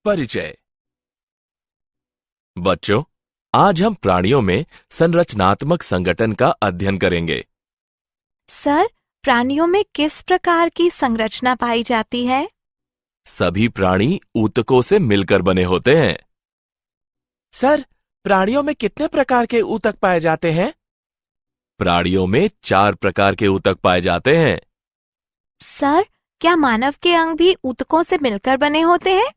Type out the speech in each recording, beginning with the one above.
परिचय। बच्चों, आज हम प्राणियों में संरचनात्मक संगठन का अध्ययन करेंगे। सर, प्राणियों में किस प्रकार की संरचना पाई जाती है? सभी प्राणी ऊतकों से मिलकर बने होते हैं। सर, प्राणियों में कितने प्रकार के ऊतक पाए जाते हैं? प्राणियों में 4 प्रकार के ऊतक पाए जाते हैं। सर, क्या मानव के अंग भी ऊतकों से मिलकर बने होते हैं?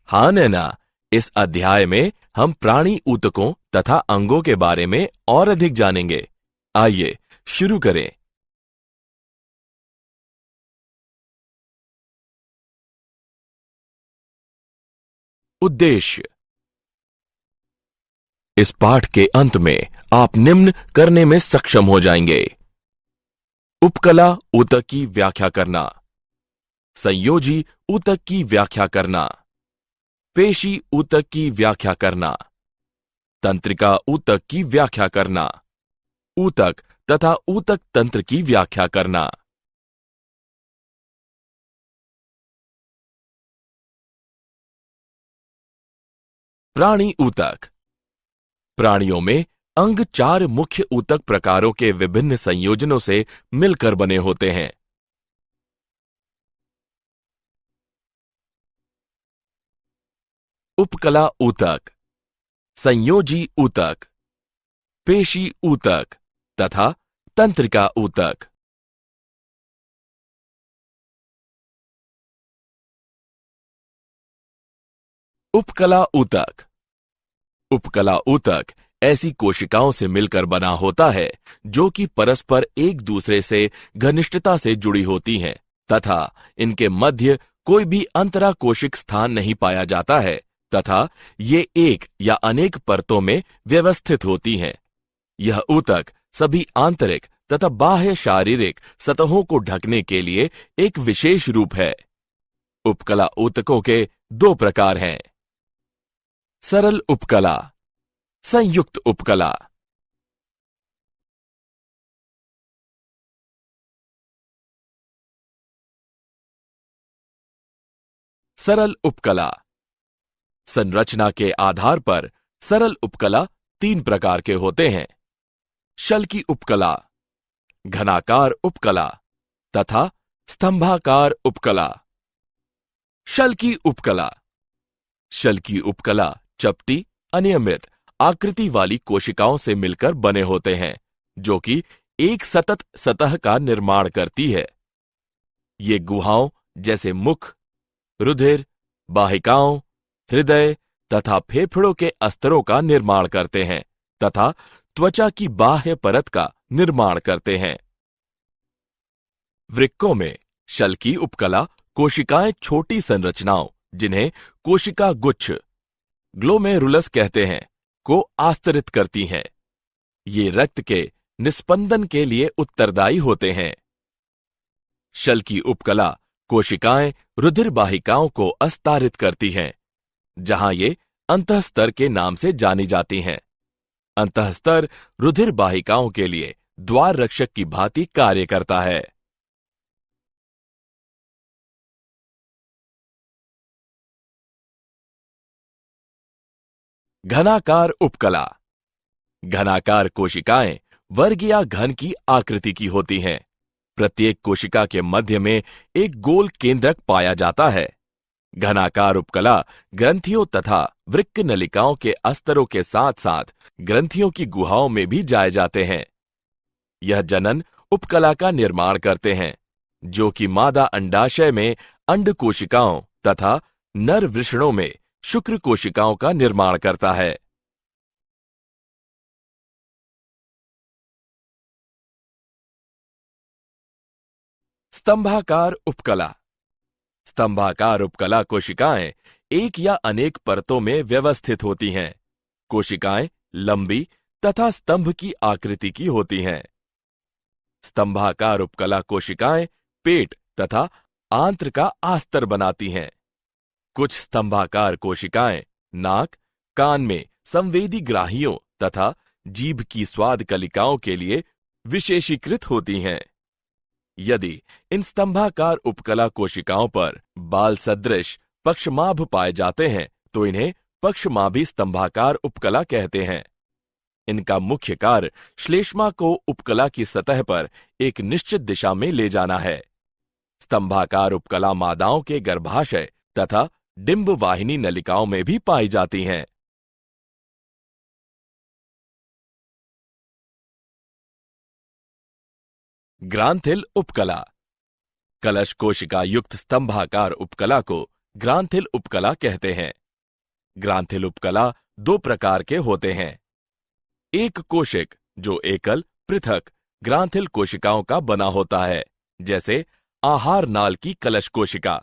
हाँ नैना, इस अध्याय में हम प्राणी ऊतकों तथा अंगों के बारे में और अधिक जानेंगे। आइए शुरू करें। उद्देश्य। इस पाठ के अंत में आप निम्न करने में सक्षम हो जाएंगे। उपकला ऊतक की व्याख्या करना, संयोजी ऊतक की व्याख्या करना, पेशी ऊतक की व्याख्या करना, तंत्रिका ऊतक की व्याख्या करना, ऊतक तथा ऊतक तंत्र की व्याख्या करना। प्राणी ऊतक। प्राणियों में अंग 4 मुख्य ऊतक प्रकारों के विभिन्न संयोजनों से मिलकर बने होते हैं। उपकला ऊतक, संयोजी ऊतक, पेशी ऊतक तथा तंत्रिका ऊतक। उपकला ऊतक। उपकला ऊतक ऐसी कोशिकाओं से मिलकर बना होता है जो कि परस्पर एक दूसरे से घनिष्ठता से जुड़ी होती हैं तथा इनके मध्य कोई भी अंतरा कोशिक स्थान नहीं पाया जाता है तथा ये एक या अनेक परतों में व्यवस्थित होती हैं। यह ऊतक सभी आंतरिक तथा बाह्य शारीरिक सतहों को ढकने के लिए एक विशेष रूप है। उपकला ऊतकों के 2 प्रकार हैं। सरल उपकला, संयुक्त उपकला। सरल उपकला। संरचना के आधार पर सरल उपकला 3 प्रकार के होते हैं। शल्की उपकला, घनाकार उपकला तथा स्तंभाकार उपकला। शल्की उपकला। शल्की उपकला चपटी, अनियमित आकृति वाली कोशिकाओं से मिलकर बने होते हैं जो कि एक सतत सतह का निर्माण करती है। ये गुहाओं जैसे मुख, रुधिर, वाहिकाओं, हृदय तथा फेफड़ों के अस्तरों का निर्माण करते हैं तथा त्वचा की बाह्य परत का निर्माण करते हैं। वृक्कों में शल्की उपकला कोशिकाएं छोटी संरचनाओं, जिन्हें कोशिका गुच्छ, ग्लोमेरुलस कहते हैं, को आस्तरित करती हैं। ये रक्त के निस्पंदन के लिए उत्तरदायी होते हैं। शल्की उपकला कोशिकाएं रुधिर वाहिकाओं को अस्तारित करती हैं, जहां ये अंतःस्तर के नाम से जानी जाती हैं। अंतःस्तर रुधिर वाहिकाओं के लिए द्वार रक्षक की भांति कार्य करता है। घनाकार उपकला। घनाकार कोशिकाएं वर्ग या घन की आकृति की होती हैं। प्रत्येक कोशिका के मध्य में एक गोल केंद्रक पाया जाता है। घनाकार उपकला ग्रंथियों तथा वृक्क नलिकाओं के अस्तरों के साथ साथ ग्रंथियों की गुहाओं में भी जाए जाते हैं। यह जनन उपकला का निर्माण करते हैं, जो कि मादा अंडाशय में अंड कोशिकाओं तथा नर वृषणों में शुक्र कोशिकाओं का निर्माण करता है। स्तंभाकार उपकला। स्तंभाकार उपकला कोशिकाएं एक या अनेक परतों में व्यवस्थित होती हैं। कोशिकाएं लंबी तथा स्तंभ की आकृति की होती हैं। स्तंभाकार उपकला कोशिकाएं पेट तथा आंत्र का आस्तर बनाती हैं। कुछ स्तंभाकार कोशिकाएं नाक, कान में संवेदी ग्राहियों तथा जीभ की स्वाद कलिकाओं के लिए विशेषीकृत होती हैं। यदि इन स्तंभाकार उपकला कोशिकाओं पर बाल सदृश पक्षमाभ पाए जाते हैं तो इन्हें पक्षमाभी स्तंभाकार उपकला कहते हैं। इनका मुख्य कार्य श्लेष्मा को उपकला की सतह पर एक निश्चित दिशा में ले जाना है। स्तंभाकार उपकला मादाओं के गर्भाशय तथा डिंब वाहिनी नलिकाओं में भी पाई जाती हैं। ग्रांथिल उपकला। कलश कोशिका युक्त स्तंभाकार उपकला को ग्रांथिल उपकला कहते हैं। ग्रांथिल उपकला दो प्रकार के होते हैं। एक कोशिक जो एकल पृथक ग्रांथिल कोशिकाओं का बना होता है, जैसे आहार नाल की कलश कोशिका।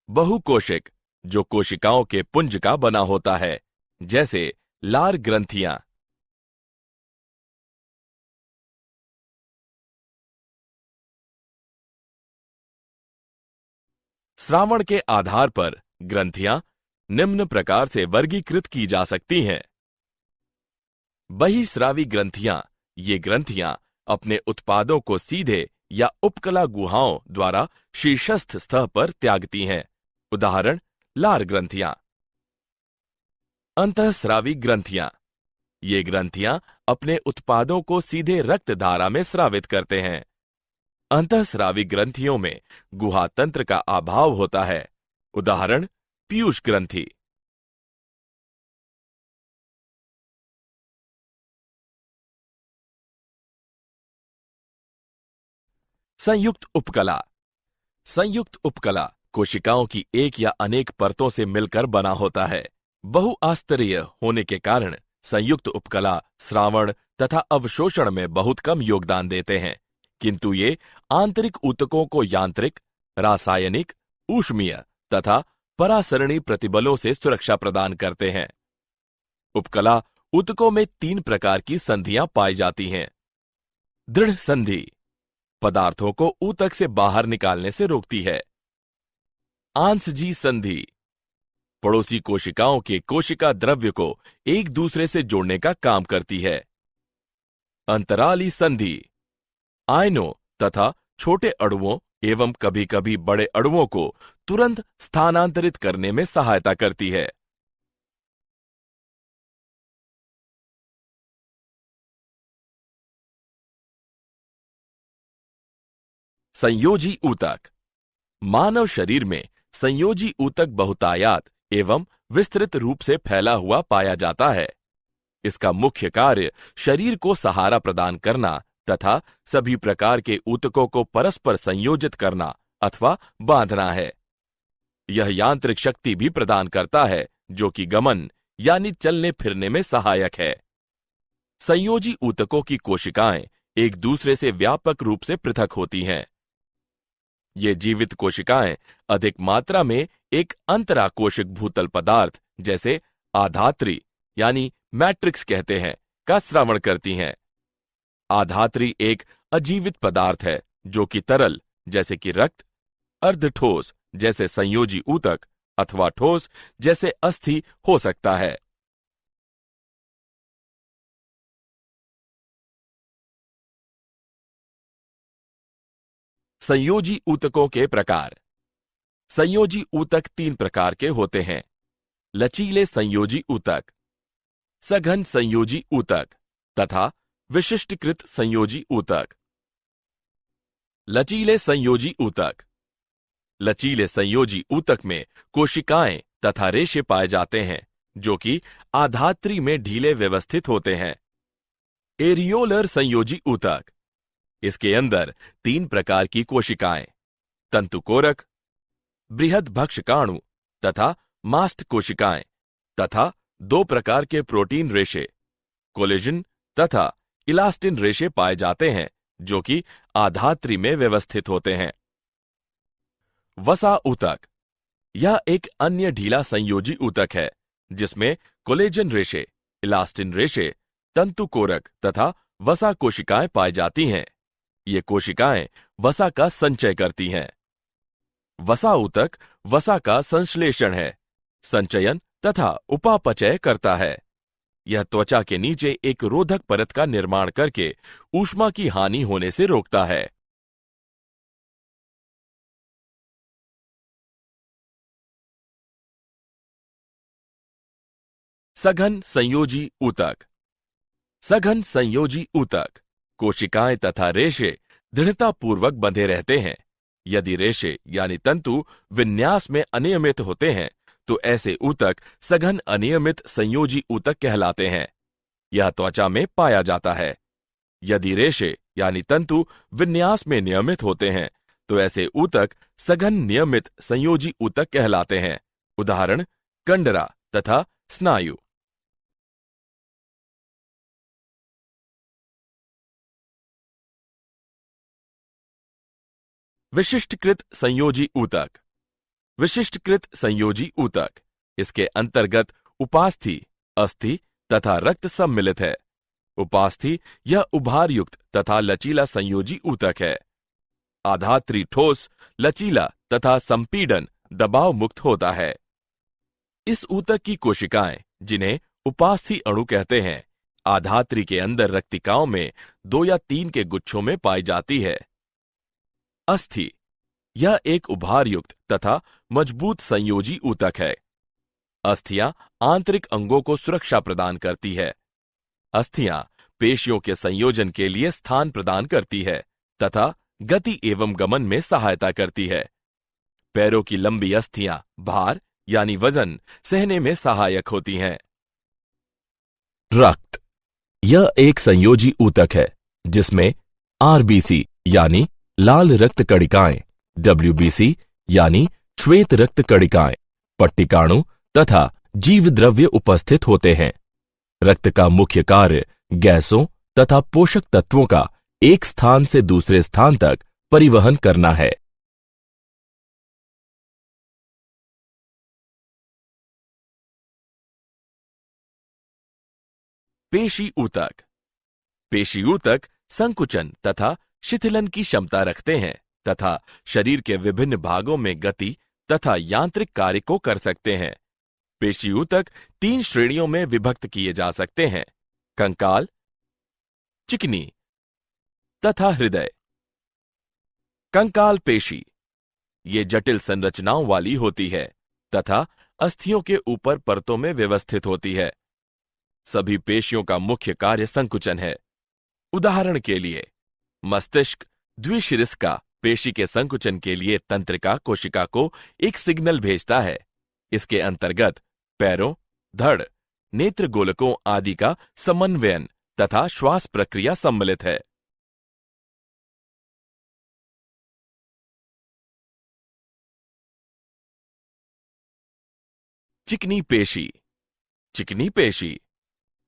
बहुकोशिक जो कोशिकाओं के पुंज का बना होता है, जैसे लार ग्रंथियां। श्रावण के आधार पर ग्रंथियां निम्न प्रकार से वर्गीकृत की जा सकती हैं। बहिस्रावी ग्रंथियां, ये ग्रंथियां अपने उत्पादों को सीधे या उपकला गुहाओं द्वारा शीर्षस्थ सतह पर त्यागती हैं। उदाहरण लार ग्रंथियां। अंतःस्रावी ग्रंथियां, ये ग्रंथियां अपने उत्पादों को सीधे रक्त धारा में स्रावित करते हैं। अंतःस्रावी ग्रंथियों में गुहा तंत्र का अभाव होता है। उदाहरण पीयूष ग्रंथि। संयुक्त उपकला। संयुक्त उपकला कोशिकाओं की एक या अनेक परतों से मिलकर बना होता है। बहुआस्तरीय होने के कारण संयुक्त उपकला श्रावण तथा अवशोषण में बहुत कम योगदान देते हैं, किंतु ये आंतरिक ऊतकों को यांत्रिक, रासायनिक, ऊष्मीय तथा परासरणी प्रतिबलों से सुरक्षा प्रदान करते हैं। उपकला ऊतकों में 3 प्रकार की संधियां पाई जाती हैं। दृढ़ संधि पदार्थों को ऊतक से बाहर निकालने से रोकती है। आंसजी संधि पड़ोसी कोशिकाओं के कोशिका द्रव्य को एक दूसरे से जोड़ने का काम करती है। अंतराली संधि आयनों तथा छोटे अणुओं एवं कभी कभी बड़े अणुओं को तुरंत स्थानांतरित करने में सहायता करती है। संयोजी ऊतक। मानव शरीर में संयोजी ऊतक बहुतायात एवं विस्तृत रूप से फैला हुआ पाया जाता है। इसका मुख्य कार्य शरीर को सहारा प्रदान करना तथा सभी प्रकार के ऊतकों को परस्पर संयोजित करना अथवा बांधना है। यह यांत्रिक शक्ति भी प्रदान करता है, जो कि गमन यानी चलने फिरने में सहायक है। संयोजी ऊतकों की कोशिकाएं एक दूसरे से व्यापक रूप से पृथक होती हैं। ये जीवित कोशिकाएं अधिक मात्रा में एक अंतराकोशिक भूतल पदार्थ जैसे आधात्री यानी मैट्रिक्स कहते हैं का स्रावण करती हैं। आधात्री एक अजीवित पदार्थ है जो कि तरल जैसे कि रक्त, अर्धठोस जैसे संयोजी ऊतक अथवा ठोस जैसे अस्थि हो सकता है। संयोजी ऊतकों के प्रकार। संयोजी ऊतक 3 प्रकार के होते हैं। लचीले संयोजी ऊतक, सघन संयोजी ऊतक तथा विशिष्टकृत संयोजी ऊतक। लचीले संयोजी ऊतक। लचीले संयोजी ऊतक में कोशिकाएं तथा रेशे पाए जाते हैं जो कि आधात्री में ढीले व्यवस्थित होते हैं। एरियोलर संयोजी ऊतक। इसके अंदर 3 प्रकार की कोशिकाएं, तंतुकोरक, बृहद भक्षकाणु तथा मास्ट कोशिकाएं तथा 2 प्रकार के प्रोटीन रेशे, कोलेजन तथा इलास्टिन रेशे पाए जाते हैं जो कि आधात्री में व्यवस्थित होते हैं। वसा ऊतक। यह एक अन्य ढीला संयोजी ऊतक है जिसमें कोलेजन रेशे, इलास्टिन रेशे, तंतुकोरक तथा वसा कोशिकाएं पाई जाती हैं। ये कोशिकाएं वसा का संचय करती हैं। वसा ऊतक वसा का संश्लेषण है, संचयन तथा उपापचय करता है। यह त्वचा के नीचे एक रोधक परत का निर्माण करके ऊष्मा की हानि होने से रोकता है। सघन संयोजी ऊतक। सघन संयोजी ऊतक कोशिकाएं तथा रेशे दृढ़तापूर्वक बंधे रहते हैं। यदि रेशे यानी तंतु विन्यास में अनियमित होते हैं तो ऐसे ऊतक सघन अनियमित संयोजी ऊतक कहलाते हैं। यह त्वचा में पाया जाता है। यदि रेशे यानी तंतु विन्यास में नियमित होते हैं तो ऐसे ऊतक सघन नियमित संयोजी ऊतक कहलाते हैं। उदाहरण कंडरा तथा स्नायु। विशिष्टकृत संयोजी ऊतक। विशिष्टकृत संयोजी ऊतक, इसके अंतर्गत उपास्थि, अस्थि तथा रक्त सम्मिलित है। उपास्थि यह उभार युक्त तथा लचीला संयोजी ऊतक है। आधात्री ठोस, लचीला तथा संपीड़न दबाव मुक्त होता है। इस ऊतक की कोशिकाएं, जिन्हें उपास्थि अणु कहते हैं, आधात्री के अंदर रक्तिकाओं में 2 या 3 के गुच्छों में पाई जाती है। अस्थि यह एक उभार युक्त तथा मजबूत संयोजी ऊतक है। अस्थियां आंतरिक अंगों को सुरक्षा प्रदान करती है। अस्थियां पेशियों के संयोजन के लिए स्थान प्रदान करती है तथा गति एवं गमन में सहायता करती है। पैरों की लंबी अस्थियां भार यानी वजन सहने में सहायक होती हैं। रक्त यह एक संयोजी ऊतक है जिसमें आरबीसी यानी लाल रक्त कणिकाएं, डब्ल्यूबीसी यानी श्वेत रक्त कणिकाएं, पट्टिकाणु तथा जीव द्रव्य उपस्थित होते हैं। रक्त का मुख्य कार्य गैसों तथा पोषक तत्वों का एक स्थान से दूसरे स्थान तक परिवहन करना है। पेशी ऊतक। पेशी ऊतक संकुचन तथा शिथिलन की क्षमता रखते हैं तथा शरीर के विभिन्न भागों में गति तथा यांत्रिक कार्य को कर सकते हैं। पेशी ऊतक 3 श्रेणियों में विभक्त किए जा सकते हैं: कंकाल, चिकनी तथा हृदय। कंकाल पेशी ये जटिल संरचनाओं वाली होती है तथा अस्थियों के ऊपर परतों में व्यवस्थित होती है। सभी पेशियों का मुख्य कार्य संकुचन है। उदाहरण के लिए मस्तिष्क द्विशिरस्का पेशी के संकुचन के लिए तंत्रिका कोशिका को एक सिग्नल भेजता है। इसके अंतर्गत पैरों, धड़, नेत्र गोलकों आदि का समन्वयन तथा श्वास प्रक्रिया सम्मिलित है। चिकनी पेशी। चिकनी पेशी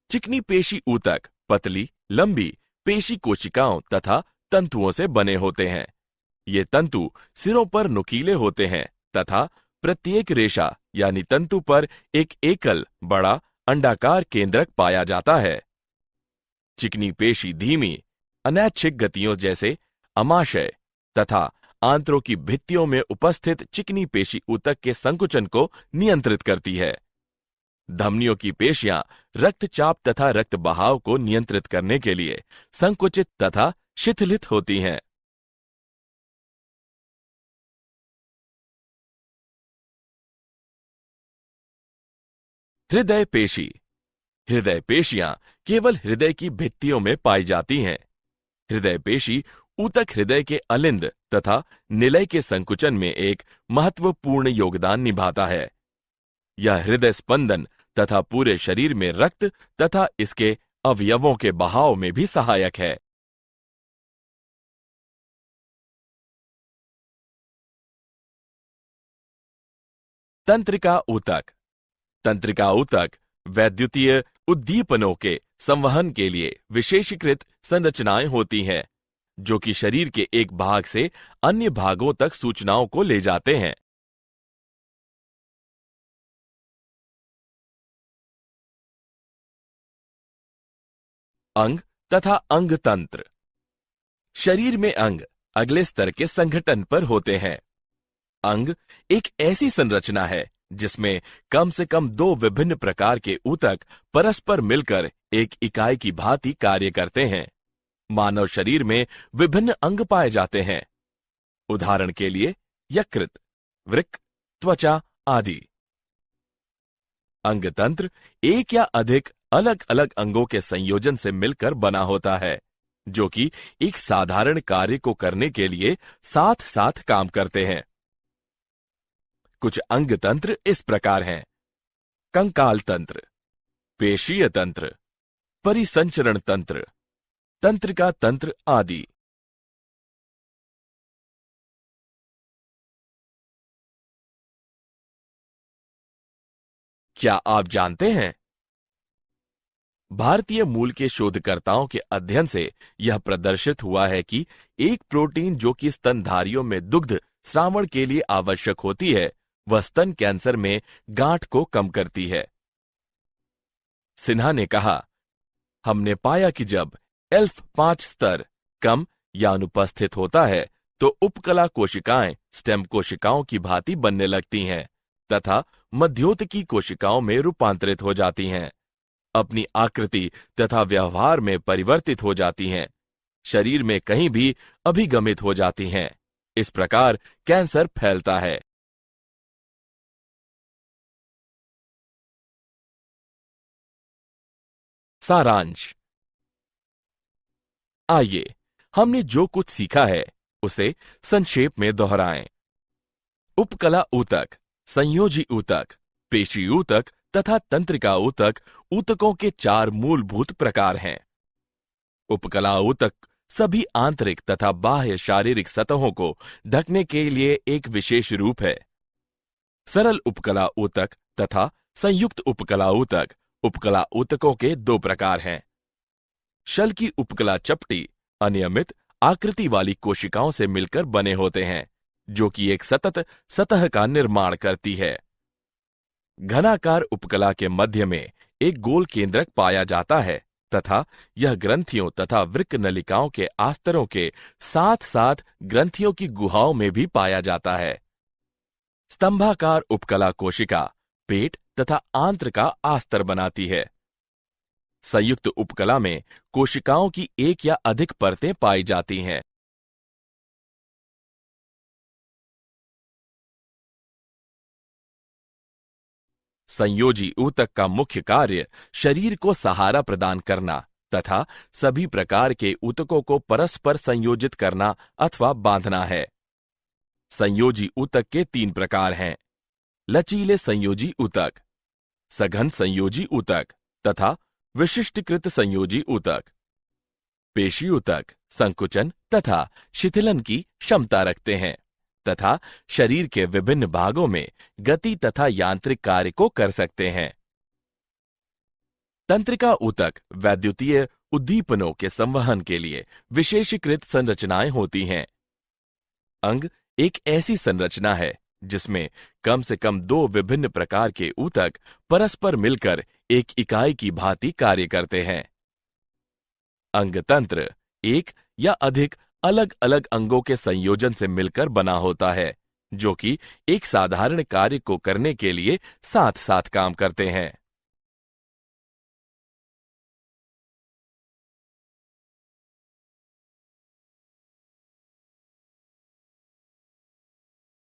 चिकनी पेशी ऊतक पतली, लंबी पेशी कोशिकाओं तथा तंतुओं से बने होते हैं। ये तंतु सिरों पर नुकीले होते हैं तथा प्रत्येक रेशा यानी तंतु पर एक एकल बड़ा अंडाकार केंद्रक पाया जाता है। चिकनी पेशी धीमी, अनैच्छिक गतियों जैसे अमाशय तथा आंत्रों की भित्तियों में उपस्थित चिकनी पेशी ऊतक के संकुचन को नियंत्रित करती है। धमनियों की पेशियां रक्तचाप तथा रक्त बहाव को नियंत्रित करने के लिए संकुचित तथा शिथिलित होती हैं। हृदय पेशी। हृदय पेशियां केवल हृदय की भित्तियों में पाई जाती हैं। हृदय पेशी ऊतक हृदय के अलिंद तथा निलय के संकुचन में एक महत्वपूर्ण योगदान निभाता है। यह हृदय स्पंदन तथा पूरे शरीर में रक्त तथा इसके अवयवों के बहाव में भी सहायक है। तंत्रिका ऊतक। तंत्रिका ऊतक वैद्युतीय उद्दीपनों के संवहन के लिए विशेषीकृत संरचनाएं होती हैं, जो कि शरीर के एक भाग से अन्य भागों तक सूचनाओं को ले जाते हैं। अंग तथा अंग तंत्र। शरीर में अंग अगले स्तर के संगठन पर होते हैं। अंग एक ऐसी संरचना है जिसमें कम से कम 2 विभिन्न प्रकार के ऊतक परस्पर मिलकर एक इकाई की भांति कार्य करते हैं। मानव शरीर में विभिन्न अंग पाए जाते हैं। उदाहरण के लिए यकृत, वृक्क, त्वचा आदि। अंगतंत्र एक या अधिक अलग अलग अंगों के संयोजन से मिलकर बना होता है, जो कि एक साधारण कार्य को करने के लिए साथ साथ काम करते हैं। कुछ अंगतंत्र इस प्रकार हैं: कंकाल तंत्र, पेशीय तंत्र, परिसंचरण तंत्र, तंत्रिका तंत्र आदि। क्या आप जानते हैं, भारतीय मूल के शोधकर्ताओं के अध्ययन से यह प्रदर्शित हुआ है कि एक प्रोटीन जो कि स्तनधारियों में दुग्ध स्रावण के लिए आवश्यक होती है, वह स्तन कैंसर में गांठ को कम करती है। सिन्हा ने कहा, हमने पाया कि जब ELF5 स्तर कम या अनुपस्थित होता है तो उपकला कोशिकाएं स्टेम कोशिकाओं की भांति बनने लगती हैं तथा मध्योतकी कोशिकाओं में रूपांतरित हो जाती हैं, अपनी आकृति तथा व्यवहार में परिवर्तित हो जाती हैं, शरीर में कहीं भी अभिगमित हो जाती हैं। इस प्रकार कैंसर फैलता है। सारांश। आइए हमने जो कुछ सीखा है उसे संक्षेप में दोहराएं। उपकला ऊतक, संयोजी ऊतक, पेशी ऊतक तथा तंत्रिका ऊतक ऊतकों के 4 मूलभूत प्रकार हैं। उपकला ऊतक सभी आंतरिक तथा बाह्य शारीरिक सतहों को ढकने के लिए एक विशेष रूप है। सरल उपकला ऊतक तथा संयुक्त उपकला ऊतक उपकला ऊतकों के 2 प्रकार हैं। शल की उपकला चपटी अनियमित आकृति वाली कोशिकाओं से मिलकर बने होते हैं, जो कि एक सतत सतह का निर्माण करती है। घनाकार उपकला के मध्य में एक गोल केंद्रक पाया जाता है तथा यह ग्रंथियों तथा वृक्क नलिकाओं के आस्तरों के साथ साथ ग्रंथियों की गुहाओं में भी पाया जाता है। स्तंभाकार उपकला कोशिका पेट तथा आंत्र का आस्तर बनाती है। संयुक्त उपकला में कोशिकाओं की एक या अधिक परतें पाई जाती हैं। संयोजी ऊतक का मुख्य कार्य शरीर को सहारा प्रदान करना तथा सभी प्रकार के ऊतकों को परस्पर संयोजित करना अथवा बांधना है। संयोजी ऊतक के 3 प्रकार हैं: लचीले संयोजी ऊतक, सघन संयोजी ऊतक तथा विशिष्टकृत संयोजी ऊतक। पेशी ऊतक संकुचन तथा शिथिलन की क्षमता रखते हैं तथा शरीर के विभिन्न भागों में गति तथा यांत्रिक कार्य को कर सकते हैं। तंत्रिका ऊतक वैद्युतीय उद्दीपनों के संवहन के लिए विशेषीकृत संरचनाएं होती हैं। अंग एक ऐसी संरचना है जिसमें कम से कम 2 विभिन्न प्रकार के ऊतक परस्पर मिलकर एक इकाई की भांति कार्य करते हैं। अंगतंत्र एक या अधिक अलग अलग अंगों के संयोजन से मिलकर बना होता है, जो कि एक साधारण कार्य को करने के लिए साथ साथ काम करते हैं।